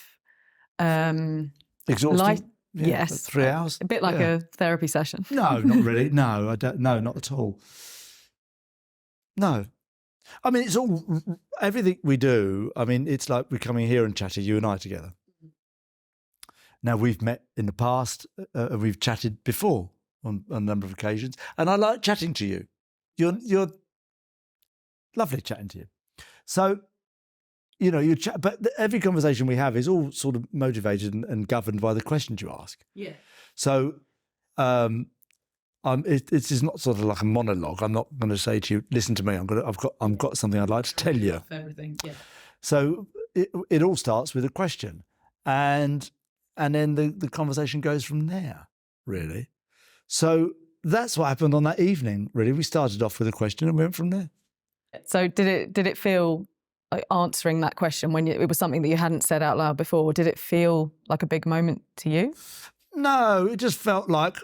exhausting? Yes. 3 hours. A bit like a therapy session. No, not really. No, I don't. No, not at all. No. I mean, it's all, everything we do, I mean, it's like we're coming here and chatting, you and I together. Now, we've met in the past, we've chatted before on a number of occasions, and I like chatting to you. You're lovely chatting to you. So, you chat, but every conversation we have is all sort of motivated and governed by the questions you ask. Yeah. So, it's just not sort of like a monologue. I'm not going to say to you, listen to me. I've got something I'd like to tell you. Everything. Yeah. So it all starts with a question, and then the conversation goes from there. Really. So that's what happened on that evening. Really, we started off with a question and went from there. So did it feel like answering that question when it was something that you hadn't said out loud before? Did it feel like a big moment to you? No, it just felt like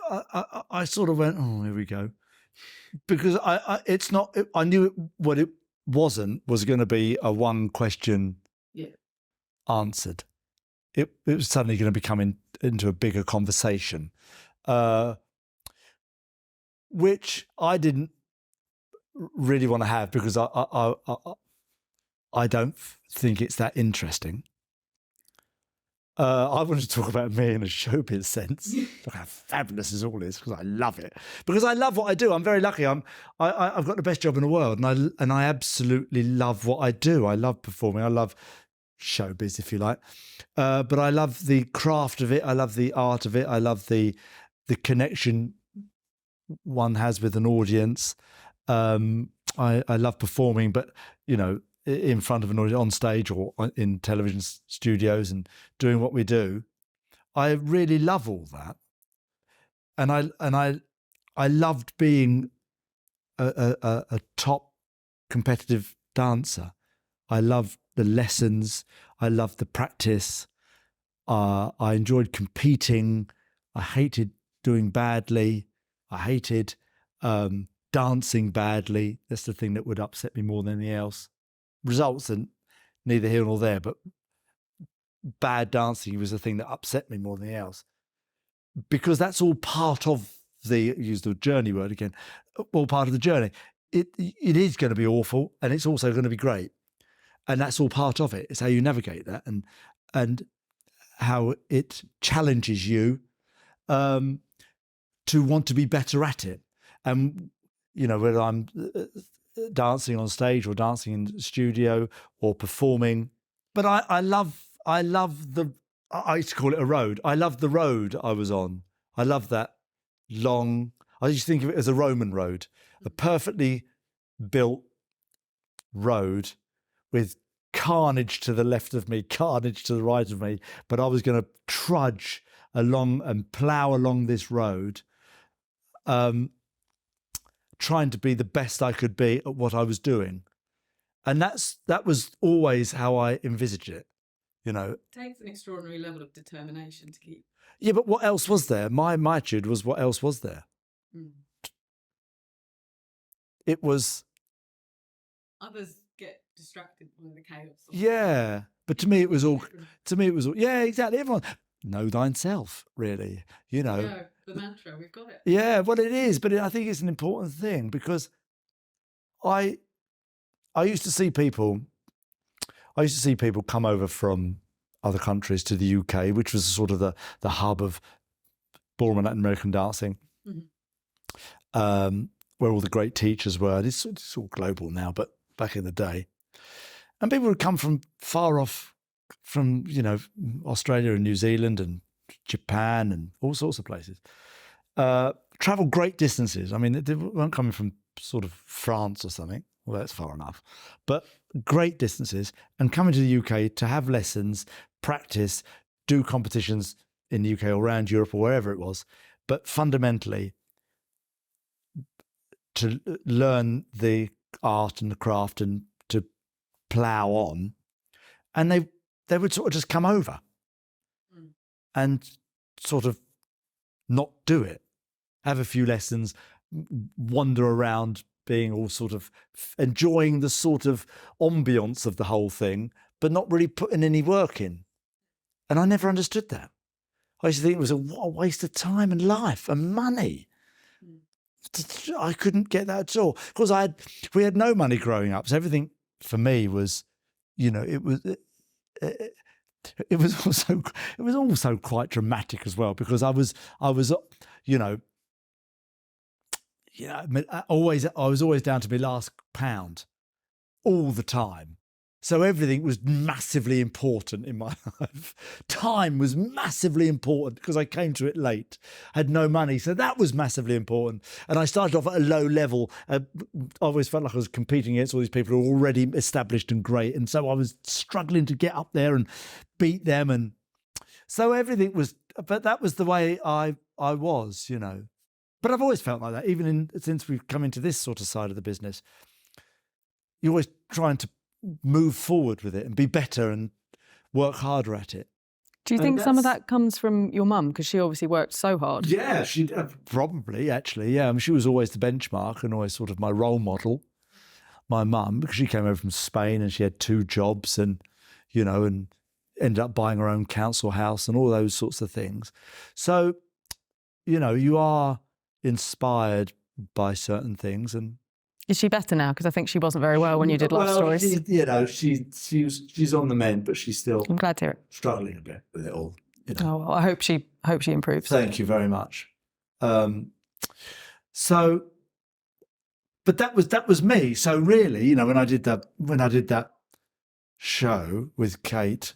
I sort of went, oh, here we go. Because I knew what it was going to be a one question answered. It was suddenly going to be coming into a bigger conversation, which I didn't really want to have because I don't think it's that interesting. I wanted to talk about me in a showbiz sense. Look how fabulous is all this, because I love it. Because I love what I do. I'm very lucky. I've got the best job in the world, and I absolutely love what I do. I love performing. I love showbiz, if you like. But I love the craft of it. I love the art of it. I love the connection one has with an audience. I love performing, but in front of an audience, on stage or in television studios and doing what we do. I really love all that. And I loved being a top competitive dancer. I loved the lessons. I loved the practice. I enjoyed competing. I hated doing badly. I hated dancing badly. That's the thing that would upset me more than anything else. Results and neither here nor there, but bad dancing was the thing that upset me more than anything else, because that's all part of use the journey word again, all part of the journey. It is going to be awful, and it's also going to be great, and that's all part of it. It's how you navigate that, and how it challenges you to want to be better at it. And whether I'm dancing on stage or dancing in the studio or performing, but I love I used to call it a road. I love the road I was on. I love that long, I used to think of it as a Roman road, a perfectly built road with carnage to the left of me, carnage to the right of me, but I was going to trudge along and plough along this road, trying to be the best I could be at what I was doing. And that was always how I envisaged it, you know. It takes an extraordinary level of determination to keep. Yeah, but what else was there? My attitude was, what else was there? Mm. It was... Others get distracted by the chaos. Yeah, but to me it was all... Yeah, exactly. Everyone... Know thyself, really, you know. Yeah, the mantra, we've got it. Yeah, well, it is, but I think it's an important thing because I used to see people come over from other countries to the UK, which was sort of the hub of ballroom and Latin American dancing, where all the great teachers were. It's all global now, but back in the day. And people would come from far off, from, you know, Australia and New Zealand and Japan and all sorts of places. Travel great distances. I mean, they weren't coming from sort of France or something. Well, that's far enough. But great distances, and coming to the UK to have lessons, practice, do competitions in the UK or around Europe or wherever it was. But fundamentally, to learn the art and the craft and to plough on. And they would sort of just come over and sort of not do it, have a few lessons, wander around, being all sort of enjoying the sort of ambience of the whole thing, but not really putting any work in. And I never understood that. I used to think it was what a waste of time and life and money. I couldn't get that at all. Of course, we had no money growing up, so everything for me was, you know, it was also quite dramatic as well, because I was I was always down to my last pound all the time. So everything was massively important in my life. Time was massively important because I came to it late, had no money. So that was massively important. And I started off at a low level. I always felt like I was competing against all these people who were already established and great. And so I was struggling to get up there and beat them. And so everything was, but that was the way I was, you know. But I've always felt like that, even since we've come into this sort of side of the business. You're always trying to move forward with it and be better and work harder at it. Do you think some of that comes from your mum? Because she obviously worked so hard. Yeah, she probably, actually. Yeah, I mean, she was always the benchmark and always sort of my role model, my mum, because she came over from Spain and she had 2 jobs and, you know, and ended up buying her own council house and all those sorts of things. So, you know, you are inspired by certain things. And is she better now? Because I think she wasn't very well when you did Love Stories. She's on the mend, but she's still, I'm glad to hear it, struggling a bit with it all. You know. Oh, well, I hope she improves. Thank you very much. So, but that was me. So really, you know, when I did that show with Kate,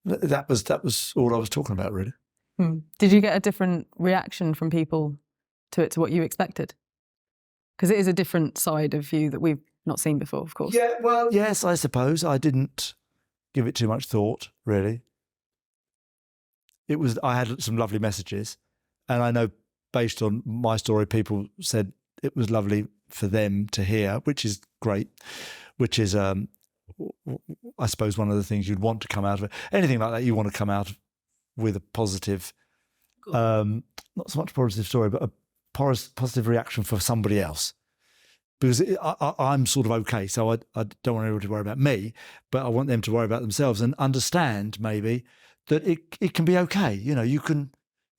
that was all I was talking about, really. Did you get a different reaction from people to what you expected? Because it is a different side of you that we've not seen before, of course. Yeah, well, yes, I suppose. I didn't give it too much thought, really. I had some lovely messages, and I know based on my story, people said it was lovely for them to hear, which is great, which is, I suppose, one of the things you'd want to come out of it. Anything like that, you want to come out with a positive, not so much positive story, but a positive reaction for somebody else. Because I'm sort of okay, so I don't want everyone to worry about me, but I want them to worry about themselves and understand maybe that it can be okay. You know,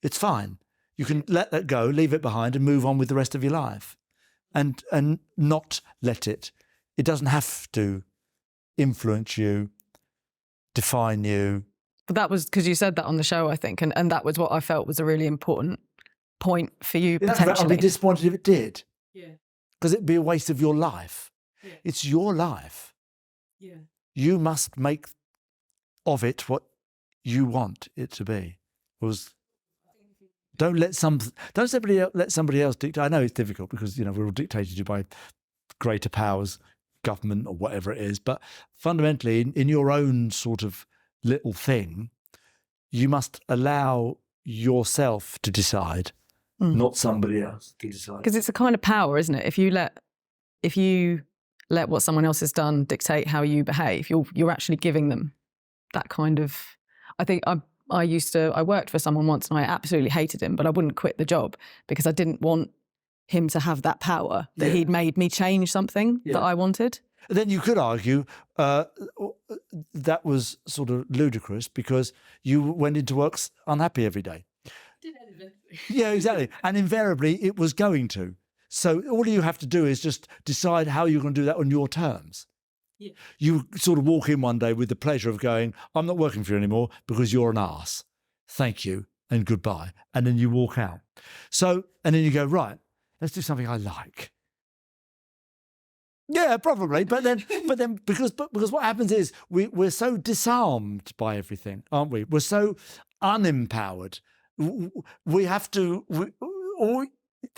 it's fine. You can let that go, leave it behind and move on with the rest of your life and not let it. It doesn't have to influence you, define you. But that was because you said that on the show, I think, and that was what I felt was a really important point for you, potentially. I'd be disappointed if it did. Yeah. Because it'd be a waste of your life. Yeah. It's your life. Yeah. You must make of it what you want it to be. Don't let somebody else dictate. I know it's difficult because, you know, we're all dictated to by greater powers, government or whatever it is, but fundamentally in your own sort of little thing, you must allow yourself to decide not somebody else to decide. Because it's a kind of power, isn't it? If you let what someone else has done dictate how you behave, you're actually giving them that kind of. I think I worked for someone once and I absolutely hated him, but I wouldn't quit the job because I didn't want him to have that power that he'd made me change something that I wanted. Then you could argue that was sort of ludicrous because you went into work unhappy every day. Yeah, exactly. And invariably it was going to. So all you have to do is just decide how you're going to do that on your terms. Yeah. You sort of walk in one day with the pleasure of going, I'm not working for you anymore because you're an arse. Thank you and goodbye. And then you walk out. So, and then you go, right, let's do something I like. Yeah, probably. But then because what happens is we're so disarmed by everything, aren't we? We're so unempowered. We have to,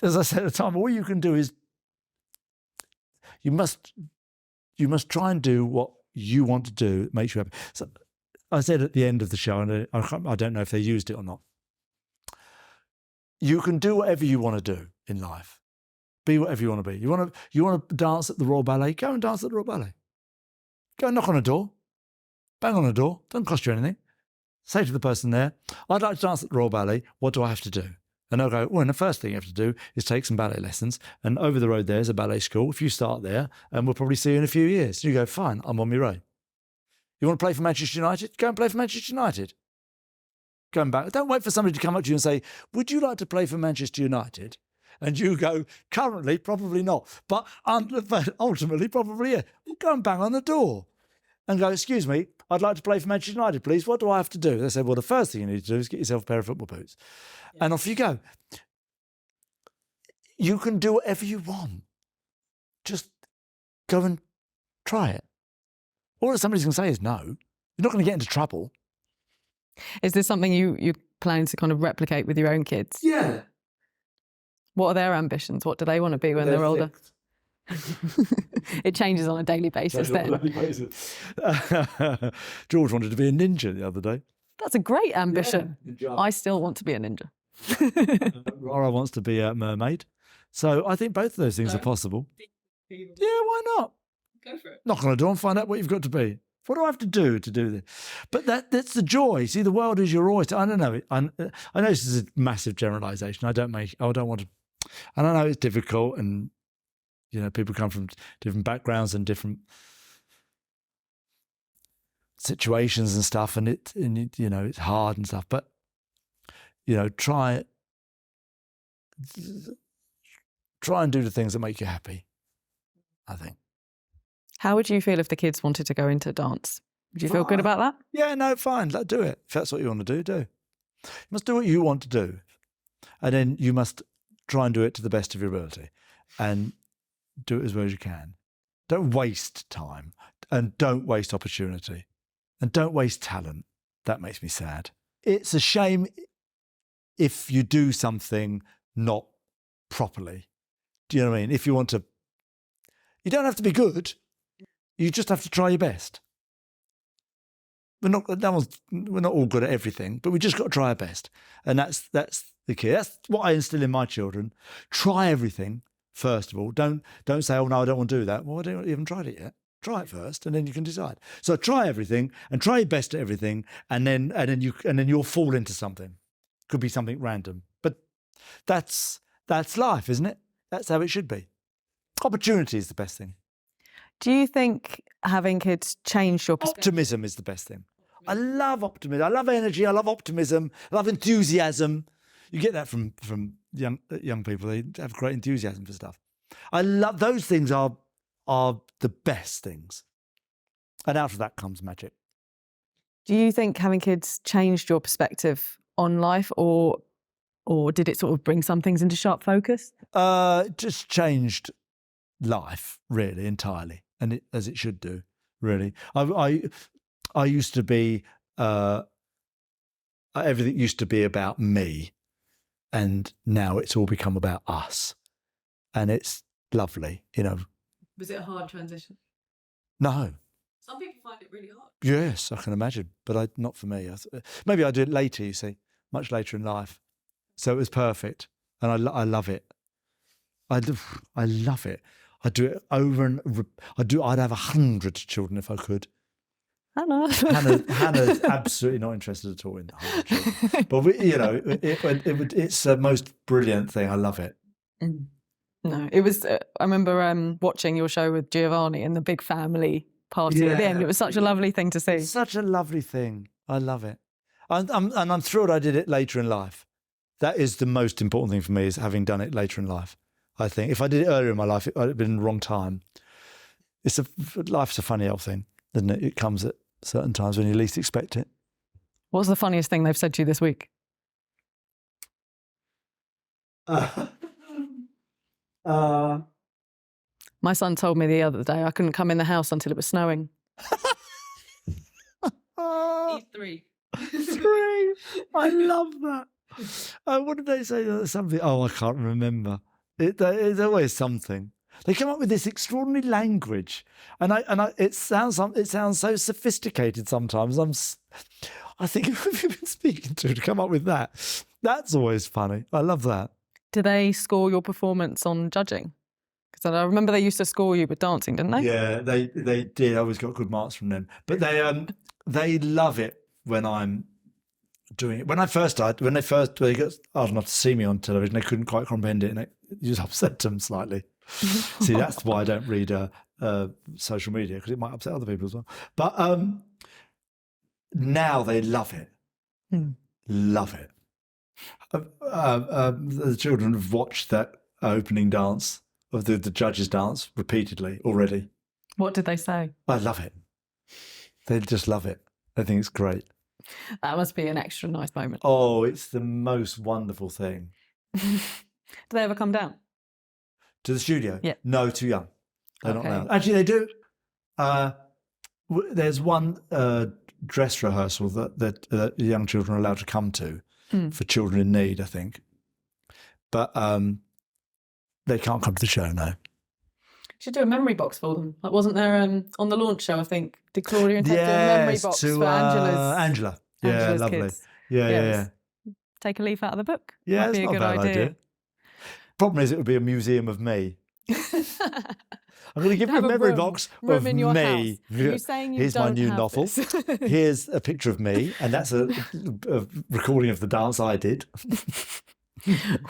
as I said at the time, all you can do is you must try and do what you want to do that makes you happy. So I said at the end of the show, and I don't know if they used it or not, you can do whatever you want to do in life. Be whatever you want to be. You want to dance at the Royal Ballet? Go and dance at the Royal Ballet. Go and knock on a door. Bang on a door. Doesn't cost you anything. Say to the person there, I'd like to dance at the Royal Ballet. What do I have to do? And they'll go, well, and the first thing you have to do is take some ballet lessons. And over the road there's a ballet school. If you start there, and we'll probably see you in a few years. You go, fine, I'm on my way. You want to play for Manchester United? Go and play for Manchester United. Going back. Don't wait for somebody to come up to you and say, would you like to play for Manchester United? And you go, currently, probably not. But ultimately, probably, yeah. Well, go and bang on the door and go, excuse me, I'd like to play for Manchester United, please. What do I have to do? They say, well, the first thing you need to do is get yourself a pair of football boots. Yeah. And off you go. You can do whatever you want. Just go and try it. All that somebody's going to say is no. You're not going to get into trouble. Is this something you're planning to kind of replicate with your own kids? Yeah. What are their ambitions? What do they want to be when they're older? It changes on a daily basis then. George wanted to be a ninja the other day. That's a great ambition. Yeah, I still want to be a ninja. Laura wants to be a mermaid. So I think both of those things are possible. Yeah, why not? Go for it. Knock on a door and find out what you've got to be. What do I have to do this? But that's the joy. See, the world is your oyster. I don't know. I know this is a massive generalisation. I don't want to. And I know it's difficult, and people come from different backgrounds and different situations and stuff, and it's hard and stuff. But try and do the things that make you happy, I think. How would you feel if the kids wanted to go into dance? Would you feel good about that? Yeah, no, fine. Do it. If that's what you want to do. You must do what you want to do. And then you must try and do it to the best of your ability and do it as well as you can. Don't waste time and don't waste opportunity and don't waste talent. That makes me sad. It's a shame if you do something not properly. Do you know what I mean? If you want to, you don't have to be good. You just have to try your best. We're not all good at everything, but we just got to try our best. And that's the key. That's what I instill in my children. Try everything, first of all. Don't say, oh, no, I don't want to do that. Well, I haven't even tried it yet. Try it first, and then you can decide. So try everything and try your best at everything, and then you'll fall into something. Could be something random. But that's life, isn't it? That's how it should be. Opportunity is the best thing. Do you think having kids changed your perspective? Optimism is the best thing. I love optimism. I love energy. I love optimism. I love enthusiasm. You get that from young people. They have great enthusiasm for stuff. I love those things. Are the best things, and out of that comes magic. Do you think having kids changed your perspective on life, or did it sort of bring some things into sharp focus? Just changed life really entirely, and as it should do. Really, I used to be everything used to be about me, and now it's all become about us, and it's lovely. Was it a hard transition? No. Some people find it really hard. Yes, I can imagine, but not for me. Maybe I did it later. You see, much later in life, so it was perfect. and I love it. I love it. I do it over and I'd have 100 children if I could. Hannah's absolutely not interested at all in 100 children. But it's the most brilliant thing. I love it. No, it was. I remember watching your show with Giovanni and the big family party at the end. It was such a lovely thing to see. It's such a lovely thing. I love it. I'm thrilled I did it later in life. That is the most important thing for me, is having done it later in life. I think if I did it earlier in my life, I'd have been in the wrong time. Life's a funny old thing, isn't it? It comes at certain times when you least expect it. What's the funniest thing they've said to you this week? My son told me the other day I couldn't come in the house until it was snowing. He's 3. 3. I love that. What did they say? Something. Oh, I can't remember. It's always something. They come up with this extraordinary language, and it sounds so sophisticated sometimes. I think if you've been speaking to come up with that, that's always funny. I love that. Do they score your performance on judging? Because I remember they used to score you with dancing, didn't they? Yeah, they did. I always got good marks from them. But they love it when I'm doing it. When they got old enough to see me on television, they couldn't quite comprehend it, and it just upset them slightly. See, that's why I don't read social media, because it might upset other people as well. But now they love it. Love it. The children have watched that opening dance of the judges' dance repeatedly already. What did they say? I love it. They just love it. I think it's great. That must be an extra nice moment. Oh, it's the most wonderful thing. Do they ever come down? To the studio? Yeah. No, too young. They're not allowed. Actually, they do. There's one dress rehearsal that young children are allowed to come to for children in need, I think. But they can't come to the show, no. You should do a memory box for them. Like, wasn't there on the launch show, I think, did Claudia and Ted do a memory box for Angela. Yeah, Angela's lovely. Kids. Yeah. Take a leaf out of the book. Yeah, might it's be not a good a bad idea. Problem is, it would be a museum of me. I'm going to give you a memory box of in your me. House. Are you saying you Here's don't my new have novel. this? Here's a picture of me, and that's a recording of the dance I did.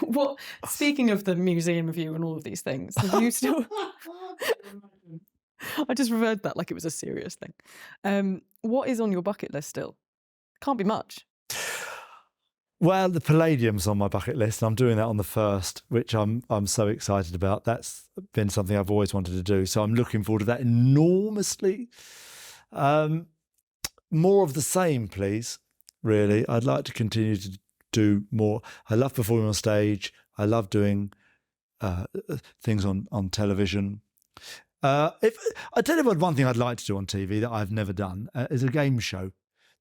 What? Speaking of the museum of you and all of these things, have you still? I just referred that like it was a serious thing. What is on your bucket list still? Can't be much. Well, the Palladium's on my bucket list. I'm doing that on the 1st, which I'm so excited about. That's been something I've always wanted to do. So I'm looking forward to that enormously. More of the same, please, really. I'd like to continue to do more. I love performing on stage. I love doing things on television. If I tell you about one thing I'd like to do on TV that I've never done is a game show.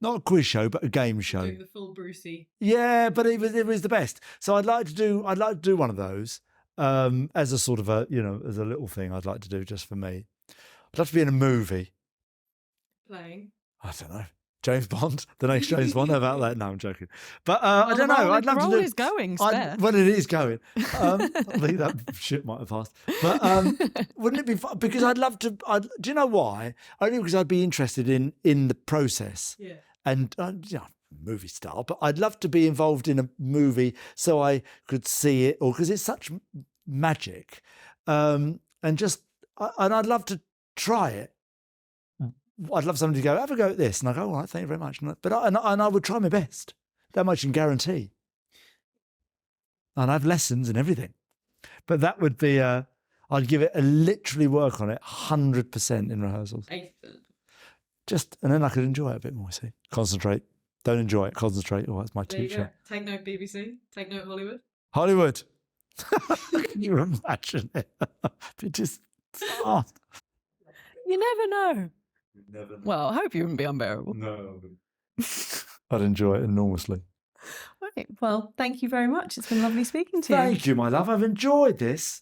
Not a quiz show, but a game show. Doing the full Brucey. Yeah, but it was the best. So I'd like to do one of those as a sort of as a little thing I'd like to do just for me. I'd love to be in a movie. Playing? I don't know. James Bond, the next James Bond. How about that? No, I'm joking. But I don't know. I'd love to do. The roll is going, Spare. Well, it is going. I think that shit might have passed. But wouldn't it be fun? Because I'd love to. Do you know why? Only because I'd be interested in the process. Yeah. And movie style, but I'd love to be involved in a movie so I could see it, or because it's such magic, and I'd love to try it. I'd love somebody to go, have a go at this, and I go, all right, thank you very much. But I would try my best. That much I can guarantee. And I have lessons and everything. But that would be I'd give it literally work on it 100% in rehearsals. And then I could enjoy it a bit more, see. Concentrate. Don't enjoy it. Concentrate. Oh, that's my teacher. Take note, BBC. Take note, Hollywood. Hollywood. Can you imagine it? It just... Oh. You never know. You never know. Well, I hope you wouldn't be unbearable. No. I'd enjoy it enormously. Right. Well, thank you very much. It's been lovely speaking to you. Thank you, my love. I've enjoyed this.